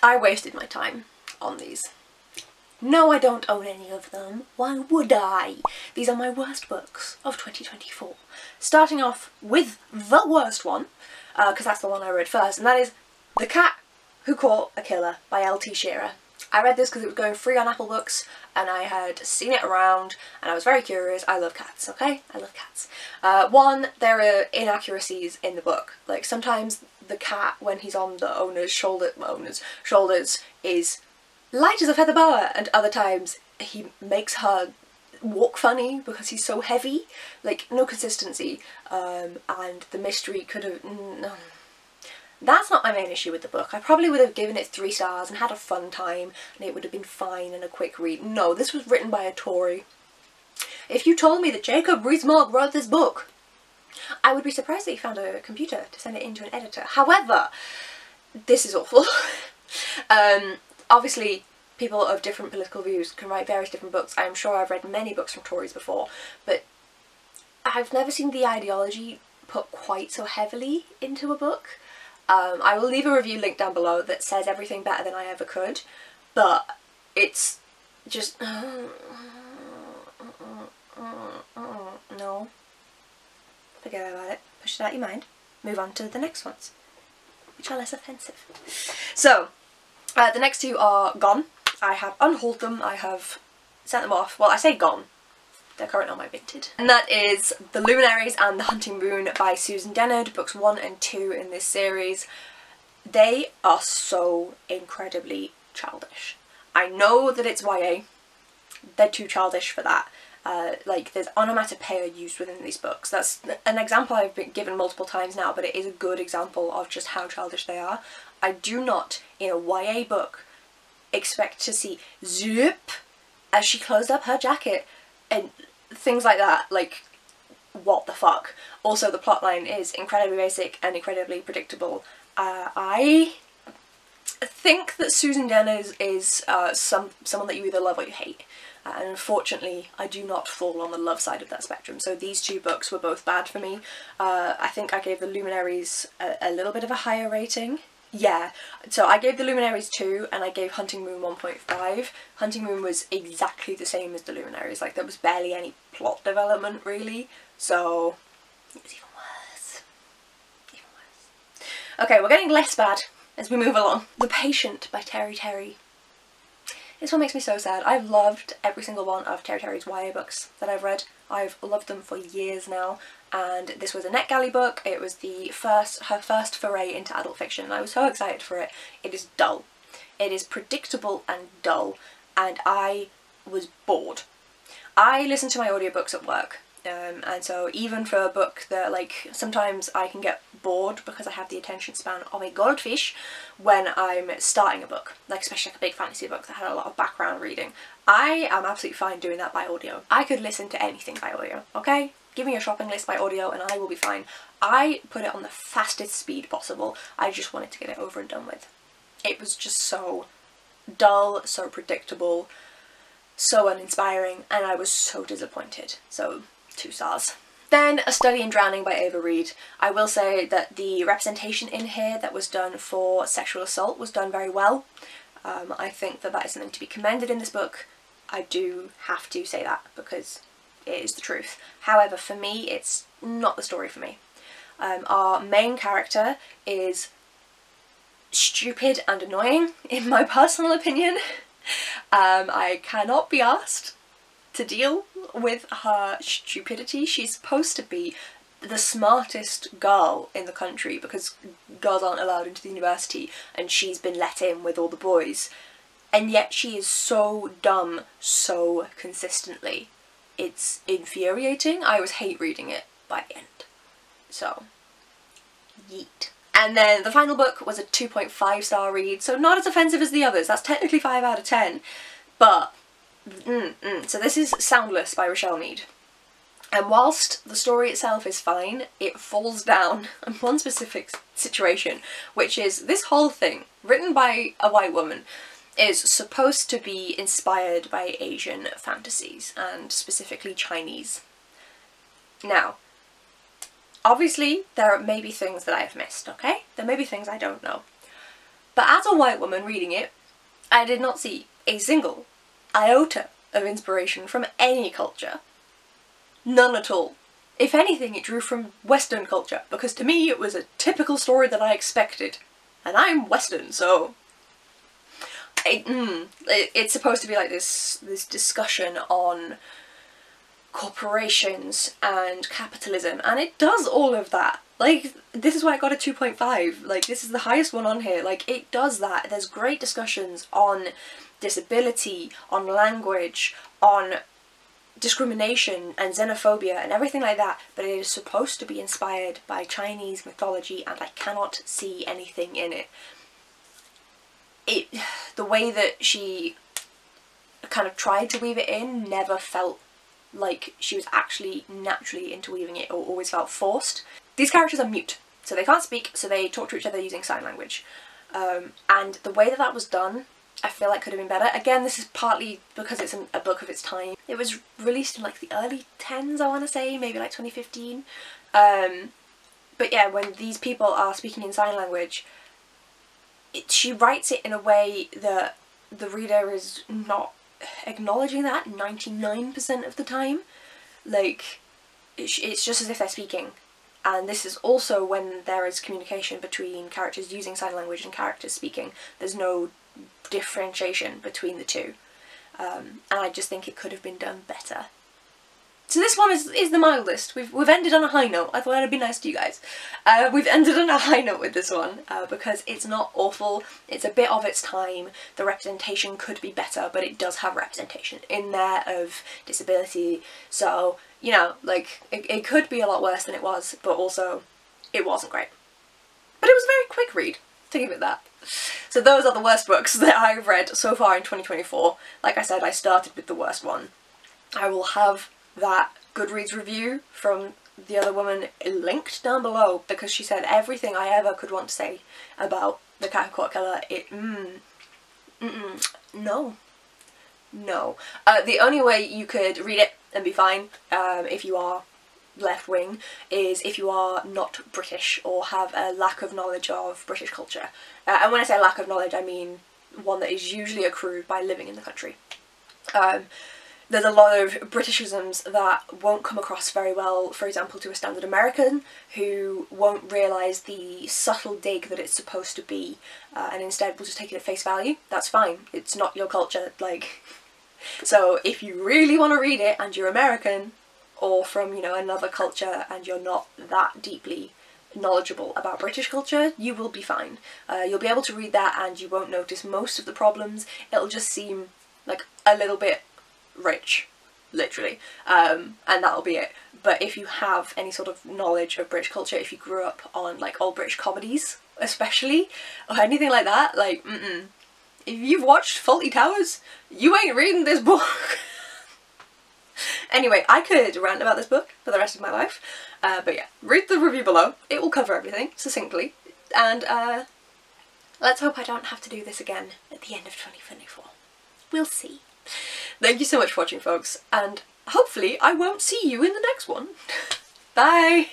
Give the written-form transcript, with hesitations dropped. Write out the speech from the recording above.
I wasted my time on these. No, I don't own any of them. Why would I? These are my worst books of 2024. Starting off with the worst one, because that's the one I read first, and that is The Cat Who Caught a Killer by L.T. Shearer. I read this because it was going free on Apple Books, and I had seen it around, and I was very curious. I love cats, okay? I love cats. One, there are inaccuracies in the book. Like, sometimes the cat, when he's on the owner's shoulders, is light as a feather boa, and other times he makes her walk funny because he's so heavy. Like, no consistency, and the mystery could have... No. That's not my main issue with the book. I probably would have given it 3 stars and had a fun time, and it would have been fine and a quick read. No, this was written by a Tory. If you told me that Jacob Rees-Mogg wrote this book, I would be surprised that he found a computer to send it into an editor. However, this is awful. Obviously, people of different political views can write various different books. I'm sure I've read many books from Tories before, but I've never seen the ideology put quite so heavily into a book. I will leave a review link down below that says everything better than I ever could, but it's just... no. Forget about it. Push it out your mind. Move on to the next ones, which are less offensive. So, the next 2 are gone. I have unhauled them. I have sent them off. Well, I say gone. They're currently on my Vinted. And that is The Luminaries and The Hunting Moon by Susan Dennard, books 1 and 2 in this series. They are so incredibly childish. I know that it's YA. They're too childish for that. Like, there's onomatopoeia used within these books. That's an example I've been given multiple times now, but it is a good example of just how childish they are. I do not, in a YA book, expect to see zip as she closed up her jacket and things like that. Like, what the fuck? Also, the plotline is incredibly basic and incredibly predictable. I think that Susan Dennard is someone that you either love or you hate. And unfortunately, I do not fall on the love side of that spectrum. So these 2 books were both bad for me. I think I gave The Luminaries a little bit of a higher rating. Yeah, so I gave The Luminaries 2 and I gave Hunting Moon 1.5. Hunting Moon was exactly the same as The Luminaries. Like, there was barely any plot development, really. So, it was even worse. Even worse. Okay, we're getting less bad as we move along. The Patient by Terry Terry. This one makes me so sad. I've loved every single one of Terry Terry's YA books that I've read. I've loved them for years now, and this was a NetGalley book. It was her first foray into adult fiction, and I was so excited for it. It is dull. It is predictable and dull, and I was bored. I listen to my audiobooks at work, and so even for a book that, like, sometimes I can get bored because I have the attention span of a goldfish when I'm starting a book, like especially like a big fantasy book that had a lot of background reading. I am absolutely fine doing that by audio. I could listen to anything by audio, okay? Give me a shopping list by audio and I will be fine. I put it on the fastest speed possible. I just wanted to get it over and done with. It was just so dull, so predictable, so uninspiring, and I was so disappointed. So, 2 stars. Then A Study in Drowning by Ava Reid. I will say that the representation in here that was done for sexual assault was done very well. I think that that is something to be commended in this book. I do have to say that because it is the truth. However, for me, it's not the story for me. Our main character is stupid and annoying, in my personal opinion. I cannot be asked to deal with her stupidity. She's supposed to be the smartest girl in the country because girls aren't allowed into the university and she's been let in with all the boys. And yet she is so dumb so consistently. It's infuriating. I always hate reading it by the end. So, yeet. And then the final book was a 2.5 star read, so not as offensive as the others. That's technically 5 out of 10. But, so this is Soundless by Rochelle Mead. And whilst the story itself is fine, it falls down on one specific situation, which is this whole thing, written by a white woman, is supposed to be inspired by Asian fantasies, and specifically Chinese. Now, obviously there may be things that I have missed, okay? There may be things I don't know. But as a white woman reading it, I did not see a single iota of inspiration from any culture. None at all. If anything, it drew from Western culture, because to me it was a typical story that I expected. And I'm Western, so... It's supposed to be like this discussion on corporations and capitalism, and it does all of that. Like, this is why I got a 2.5. Like, this is the highest one on here. Like, it does that. There's great discussions on disability, on language, on discrimination and xenophobia and everything like that, but it is supposed to be inspired by Chinese mythology, and I cannot see anything in it. The way that she kind of tried to weave it in never felt like she was actually naturally interweaving it, or always felt forced. These characters are mute, so they can't speak, so they talk to each other using sign language. And the way that that was done, I feel like could have been better. Again, this is partly because it's a book of its time. It was released in like the early 10s, I want to say, maybe like 2015. But yeah, when these people are speaking in sign language, she writes it in a way that the reader is not acknowledging that 99% of the time. Like, it's just as if they're speaking. And this is also when there is communication between characters using sign language and characters speaking. There's no differentiation between the two. And I just think it could have been done better. So this one is the mildest. We've ended on a high note. I thought I'd be nice to you guys. We've ended on a high note with this one because it's not awful. It's a bit of its time. The representation could be better, but it does have representation in there of disability. So, you know, like, it could be a lot worse than it was, but also it wasn't great. But it was a very quick read, to give it that. So those are the worst books that I've read so far in 2024. Like I said, I started with the worst one. I will have that Goodreads review from the other woman linked down below, because she said everything I ever could want to say about the Cat Court Killer. No. The only way you could read it and be fine, if you are left-wing, is if you are not British or have a lack of knowledge of British culture. And when I say lack of knowledge, I mean one that is usually accrued by living in the country. There's a lot of Britishisms that won't come across very well, for example, to a standard American, who won't realise the subtle dig that it's supposed to be, and instead will just take it at face value. That's fine. It's not your culture, like... So if you really want to read it and you're American, or from, you know, another culture, and you're not that deeply knowledgeable about British culture, you will be fine. You'll be able to read that and you won't notice most of the problems. It'll just seem like a little bit rich, literally, and that'll be it. But if you have any sort of knowledge of British culture, if you grew up on like old British comedies especially, or anything like that, like, if you've watched Fawlty Towers, you ain't reading this book. Anyway, I could rant about this book for the rest of my life, but yeah, read the review below. It will cover everything succinctly, and let's hope I don't have to do this again at the end of 2024. We'll see. Thank you so much for watching, folks, and hopefully I won't see you in the next one. Bye!